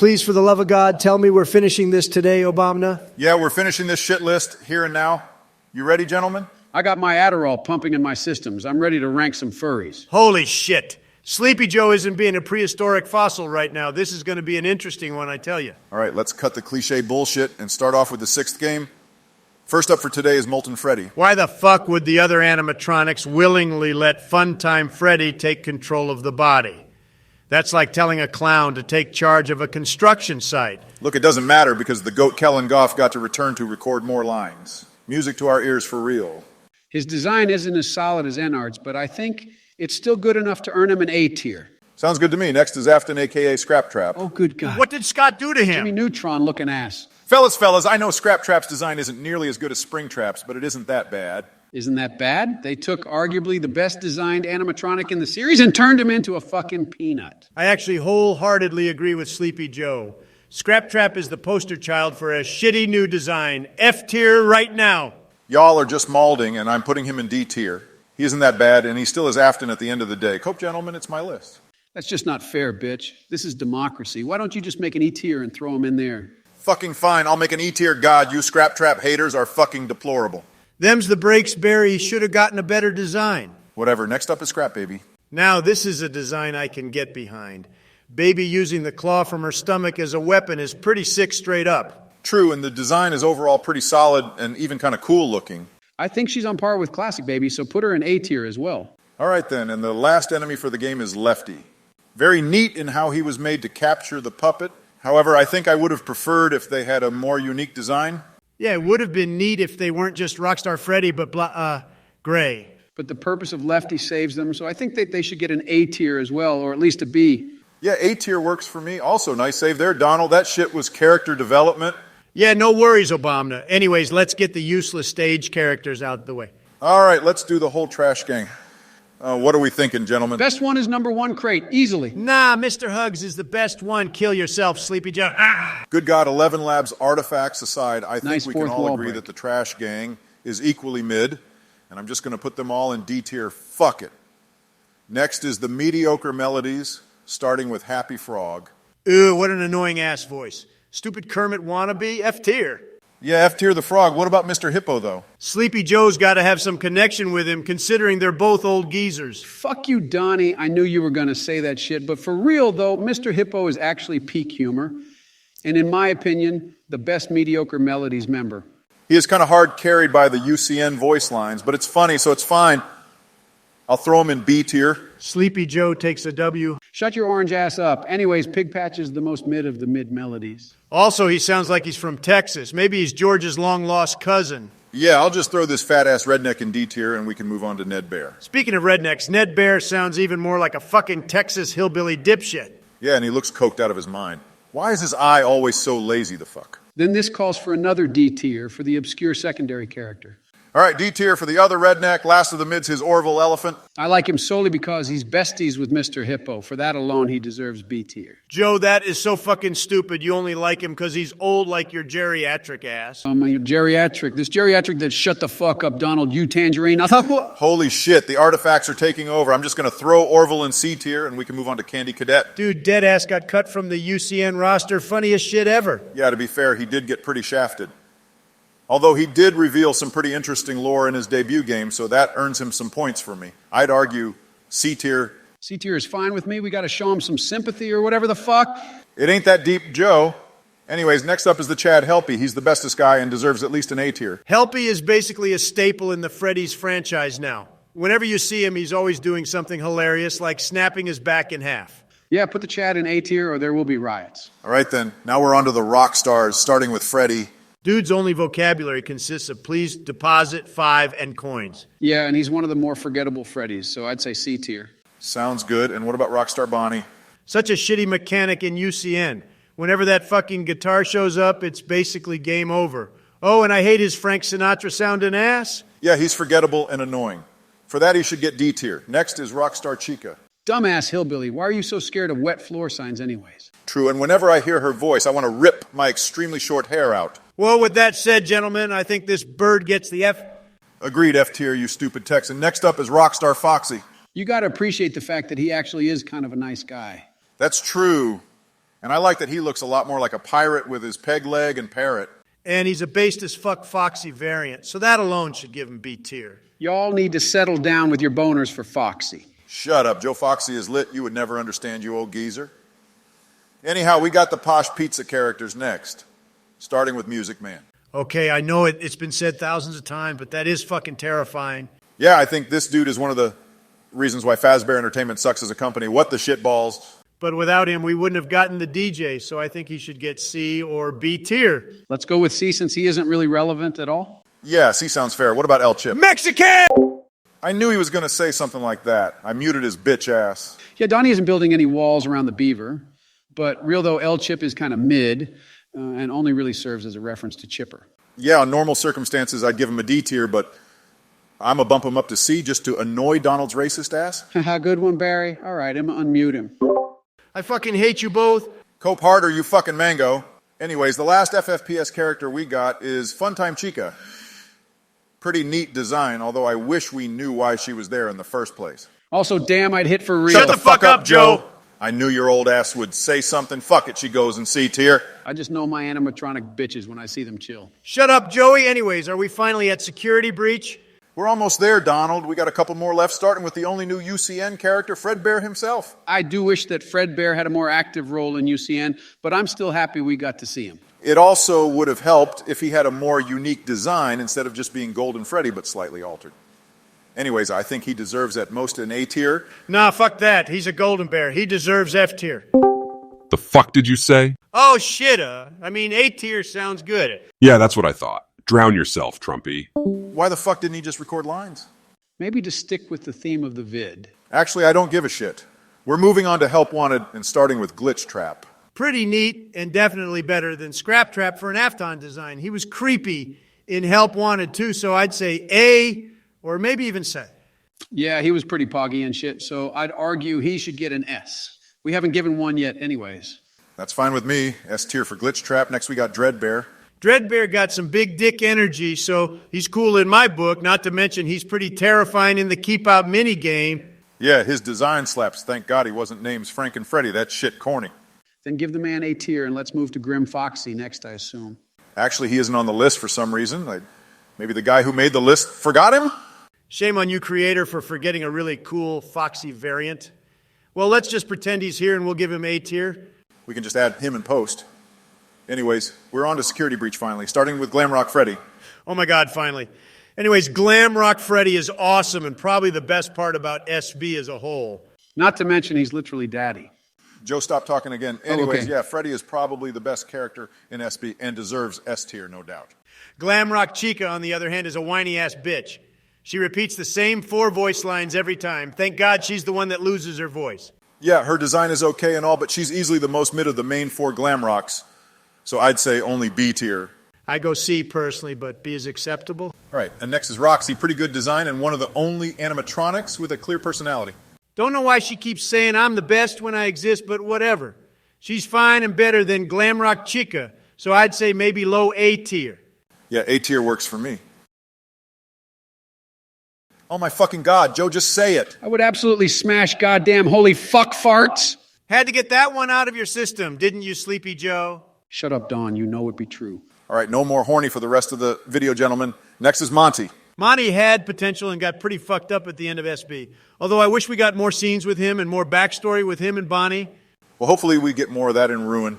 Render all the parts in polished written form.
please, for the love of God, tell me we're finishing this today, Obama? Yeah, we're finishing this shit list here and now. You ready, gentlemen? I got my Adderall pumping in my systems. I'm ready to rank some furries. Holy shit. Sleepy Joe isn't being a prehistoric fossil right now. This is going to be an interesting one, I tell you. All right, let's cut the cliche bullshit and start off with the sixth game. First up for today is Molten Freddy. Why the fuck would the other animatronics willingly let Funtime Freddy take control of the body? That's like telling a clown to take charge of a construction site. Look, it doesn't matter because the goat Kellen Goff got to return to record more lines. Music to our ears for real. His design isn't as solid as Enard's, but I think it's still good enough to earn him an A tier. Sounds good to me. Next is Afton, a.k.a. Scrap Trap. Oh, good God. What did Scott do to him? Jimmy Neutron looking ass. Fellas, I know Scrap Trap's design isn't nearly as good as Springtrap's, but it isn't that bad. Isn't that bad? They took arguably the best designed animatronic in the series and turned him into a fucking peanut. I actually wholeheartedly agree with Sleepy Joe. Scrap Trap is the poster child for a shitty new design. F tier right now. Y'all are just malding, and I'm putting him in D tier. He isn't that bad, and he still is Afton at the end of the day. Cope, gentlemen, it's my list. That's just not fair, bitch. This is democracy. Why don't you just make an E tier and throw him in there? Fucking fine. I'll make an E tier. God, you Scrap Trap haters are fucking deplorable. Them's the breaks, Barry. He should have gotten a better design. Whatever. Next up is Scrap Baby. Now, this is a design I can get behind. Baby using the claw from her stomach as a weapon is pretty sick straight up. True, and the design is overall pretty solid and even kind of cool looking. I think she's on par with Classic Baby, so put her in A tier as well. All right then, and the last enemy for the game is Lefty. Very neat in how he was made to capture the puppet. However, I think I would have preferred if they had a more unique design. Yeah, it would have been neat if they weren't just Rockstar Freddy, but gray. But the purpose of Lefty saves them, so I think that they should get an A tier as well, or at least a B. Yeah, A tier works for me. Also, nice save there, Donald. That shit was character development. Yeah, no worries, Obama. Anyways, let's get the useless stage characters out of the way. All right, let's do the whole trash gang. What are we thinking, gentlemen? Best one is number 1 crate, easily. Nah, Mr. Hugs is the best one. Kill yourself, Sleepy Joe. Ah! Good God, 11 Labs artifacts aside, I think Nice we can fourth all wall agree break. that the trash gang is equally mid, and I'm just going to put them all in D tier. Fuck it. Next is the mediocre melodies, starting with Happy Frog. Ooh, what an annoying ass voice. Stupid Kermit wannabe, F tier. Yeah, F tier the frog. What about Mr. Hippo, though? Sleepy Joe's got to have some connection with him, considering they're both old geezers. Fuck you, Donnie. I knew you were going to say that shit. But for real, though, Mr. Hippo is actually peak humor. And in my opinion, the best mediocre melodies member. He is kind of hard carried by the UCN voice lines, but it's funny, so it's fine. I'll throw him in B tier. Sleepy Joe takes a W. Shut your orange ass up. Anyways, Pig Patch is the most mid of the mid melodies. Also, he sounds like he's from Texas. Maybe he's George's long-lost cousin. Yeah, I'll just throw this fat-ass redneck in D tier, and we can move on to Ned Bear. Speaking of rednecks, Ned Bear sounds even more like a fucking Texas hillbilly dipshit. Yeah, and he looks coked out of his mind. Why is his eye always so lazy, the fuck? Then this calls for another D tier for the obscure secondary character. All right, D tier for the other redneck. Last of the mids, his Orville Elephant. I like him solely because he's besties with Mr. Hippo. For that alone, he deserves B tier. Joe, that is so fucking stupid. You only like him because he's old like your geriatric ass. My geriatric. This geriatric that shut the fuck up, Donald, you tangerine. Holy shit, the artifacts are taking over. I'm just going to throw Orville in C tier, and we can move on to Candy Cadet. Dude, deadass got cut from the UCN roster. Funniest shit ever. Yeah, to be fair, he did get pretty shafted. Although he did reveal some pretty interesting lore in his debut game, so that earns him some points for me. I'd argue C tier. C tier is fine with me. We got to show him some sympathy or whatever the fuck. It ain't that deep, Joe. Anyways, next up is the Chad Helpy. He's the bestest guy and deserves at least an A tier. Helpy is basically a staple in the Freddy's franchise now. Whenever you see him, he's always doing something hilarious, like snapping his back in half. Yeah, put the Chad in A tier or there will be riots. All right, then. Now we're on to the rock stars, starting with Freddy. Dude's only vocabulary consists of please, deposit, 5, and coins. Yeah, and he's one of the more forgettable Freddys, so I'd say C tier. Sounds good. And what about Rockstar Bonnie? Such a shitty mechanic in UCN. Whenever that fucking guitar shows up, it's basically game over. Oh, and I hate his Frank Sinatra sounding ass. Yeah, he's forgettable and annoying. For that, he should get D tier. Next is Rockstar Chica. Dumbass hillbilly, why are you so scared of wet floor signs anyways? True, and whenever I hear her voice, I want to rip my extremely short hair out. Well, with that said, gentlemen, I think this bird gets the F. Agreed, F tier, you stupid Texan. Next up is Rockstar Foxy. You got to appreciate the fact that he actually is kind of a nice guy. That's true. And I like that he looks a lot more like a pirate with his peg leg and parrot. And he's a based as fuck Foxy variant, so that alone should give him B tier. Y'all need to settle down with your boners for Foxy. Shut up. Joe Foxy is lit. You would never understand, you old geezer. Anyhow, we got the posh pizza characters next, starting with Music Man. Okay, I know it's been said thousands of times, but that is fucking terrifying. Yeah, I think this dude is one of the reasons why Fazbear Entertainment sucks as a company. What the shitballs. But without him, we wouldn't have gotten the DJ, so I think he should get C or B tier. Let's go with C since he isn't really relevant at all. Yeah, C sounds fair. What about El Chip? Mexican! I knew he was going to say something like that. I muted his bitch ass. Yeah, Donnie isn't building any walls around the beaver, but real though, El Chip is kind of mid and only really serves as a reference to Chipper. Yeah, in normal circumstances, I'd give him a D tier, but I'm going to bump him up to C just to annoy Donald's racist ass. Good one, Barry. All right, I'm going to unmute him. I fucking hate you both. Cope harder, you fucking mango. Anyways, the last FFPS character we got is Funtime Chica. Pretty neat design, although I wish we knew why she was there in the first place. Also, damn, I'd hit for real. Shut the fuck up, Joe. I knew your old ass would say something. Fuck it, she goes in C tier. I just know my animatronic bitches when I see them chill. Shut up, Joey. Anyways, are we finally at security breach? We're almost there, Donald. We got a couple more left, starting with the only new UCN character, Fredbear himself. I do wish that Fredbear had a more active role in UCN, but I'm still happy we got to see him. It also would have helped if he had a more unique design instead of just being Golden Freddy, but slightly altered. Anyways, I think he deserves at most an A tier. Nah, fuck that. He's a golden bear. He deserves F tier. The fuck did you say? Oh, shit, I mean, A tier sounds good. Yeah, that's what I thought. Drown yourself, Trumpy. Why the fuck didn't he just record lines? Maybe to stick with the theme of the vid. Actually, I don't give a shit. We're moving on to Help Wanted and starting with Glitch Trap. Pretty neat and definitely better than Scrap Trap for an Afton design. He was creepy in Help Wanted too, so I'd say A or maybe even C. Yeah, he was pretty poggy and shit, so I'd argue he should get an S. We haven't given one yet anyways. That's fine with me. S tier for Glitch Trap. Next we got Dreadbear. Dreadbear got some big dick energy, so he's cool in my book, not to mention he's pretty terrifying in the Keep Out mini game. Yeah, his design slaps. Thank God he wasn't named Frank and Freddy. That shit corny. Then give the man A tier and let's move to Grim Foxy next, I assume. Actually, he isn't on the list for some reason. Maybe the guy who made the list forgot him? Shame on you, creator, for forgetting a really cool Foxy variant. Well, let's just pretend he's here and we'll give him A tier. We can just add him in post. Anyways, we're on to Security Breach finally, starting with Glamrock Freddy. Oh my God, finally. Anyways, Glamrock Freddy is awesome and probably the best part about SB as a whole. Not to mention he's literally daddy. Joe, stop talking again. Anyways, okay. Yeah, Freddy is probably the best character in SB and deserves S tier, no doubt. Glamrock Chica, on the other hand, is a whiny-ass bitch. She repeats the same 4 voice lines every time. Thank God she's the one that loses her voice. Yeah, her design is okay and all, but she's easily the most mid of the main 4 Glamrocks. So I'd say only B tier. I go C personally, but B is acceptable. All right, and next is Roxy. Pretty good design and one of the only animatronics with a clear personality. Don't know why she keeps saying I'm the best when I exist, but whatever. She's fine and better than Glamrock Chica, so I'd say maybe low A tier. Yeah, A tier works for me. Oh my fucking God, Joe, just say it. I would absolutely smash goddamn holy fuck farts. Had to get that one out of your system, didn't you, Sleepy Joe? Shut up, Don. You know it'd be true. All right, no more horny for the rest of the video, gentlemen. Next is Monty. Monty had potential and got pretty fucked up at the end of SB. Although I wish we got more scenes with him and more backstory with him and Bonnie. Well, hopefully we get more of that in Ruin.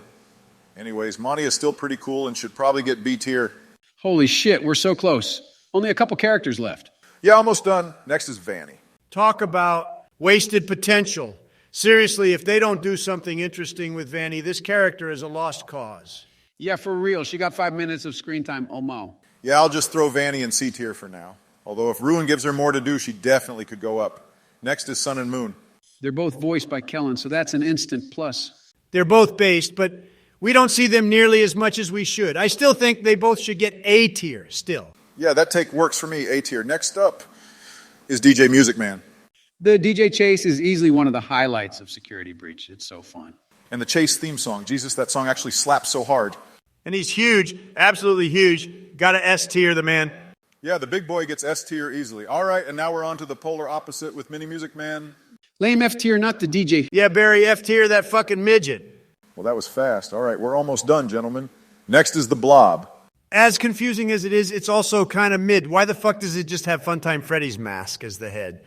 Anyways, Monty is still pretty cool and should probably get B tier. Holy shit, we're so close. Only a couple characters left. Yeah, almost done. Next is Vanny. Talk about wasted potential. Seriously, if they don't do something interesting with Vanny, this character is a lost cause. Yeah, for real. She got 5 minutes of screen time. Oh, Mo. Yeah, I'll just throw Vanny in C tier for now. Although if Ruin gives her more to do, she definitely could go up. Next is Sun and Moon. They're both voiced by Kellen, so that's an instant plus. They're both based, but we don't see them nearly as much as we should. I still think they both should get A tier, still. Yeah, that take works for me, A tier. Next up is DJ Music Man. The DJ Chase is easily one of the highlights of Security Breach. It's so fun. And the Chase theme song. Jesus, that song actually slaps so hard. And he's huge, absolutely huge. Got a S tier, the man. Yeah, the big boy gets S tier easily. All right, and now we're on to the polar opposite with Mini Music Man. Lame F tier, not the DJ. Yeah, Barry, F tier, that fucking midget. Well, that was fast. All right, we're almost done, gentlemen. Next is the Blob. As confusing as it is, it's also kind of mid. Why the fuck does it just have Funtime Freddy's mask as the head?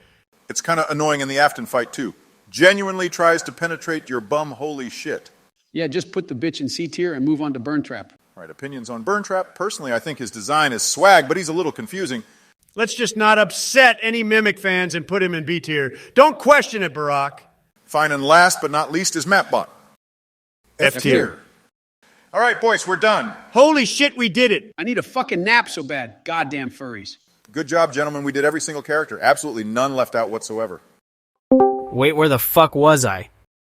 It's kind of annoying in the Afton fight, too. Genuinely tries to penetrate your bum holy shit. Yeah, just put the bitch in C tier and move on to Burn Trap. All right, opinions on Burn Trap. Personally, I think his design is swag, but he's a little confusing. Let's just not upset any Mimic fans and put him in B tier. Don't question it, Barack. Fine, and last but not least is Mapbot. F tier. All right, boys, we're done. Holy shit, we did it. I need a fucking nap so bad. Goddamn furries. Good job, gentlemen. We did every single character. Absolutely none left out whatsoever. Wait, where the fuck was I?